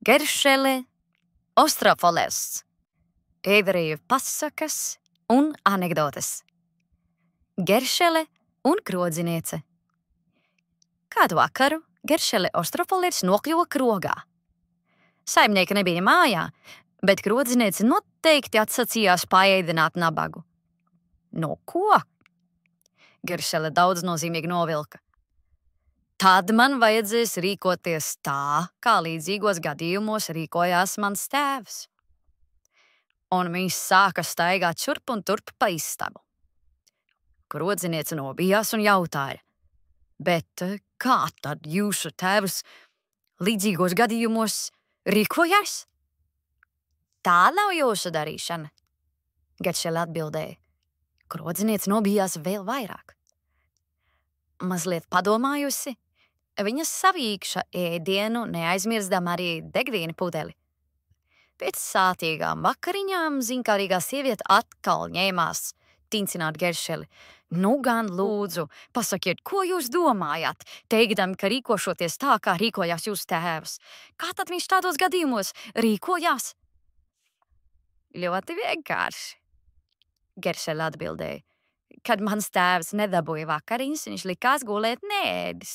Geršele Ostrofoles. Ebreju pasakas un anekdotes. Geršele un krodziniece. Kādu vakaru Geršele Ostrofoles nokļuva krogā. Saimnieka nebija mājā, bet krodziniece noteikti atsacījās paēdināt nabagu. No ko? Geršele daudznozīmīgi novilka. Tad man vajadzēs rīkoties tā, kā līdzīgos gadījumos rīkojās mans tēvs. Un viņš sāka staigāt šurp un turp pa istabu. Krodziniece nobijās un jautāja: bet kā tad jūsu tēvs līdzīgos gadījumos rīkojās? Tā nav jūsu darīšana, Geršele atbildēja. Krodziniece nobijās vēl vairāk. Mazliet padomājusi, viņa savīkša ēdienu, neaizmirstām arī degviena pudeli. Pēc sātīgām vakariņām zinkārīgā sieviete atkal ņēmās tincināt Geršeli. Nu gan lūdzu, pasakiet, ko jūs domājat, teikdami, ka rīkošoties tā, kā rīkojās jūsu tēvs? Kā tad viņš tādos gadījumos rīkojās? Ļoti vienkārši, Geršele atbildēja. Kad mans tēvs nedabūja vakariņas, viņš likās gulēt neēdis.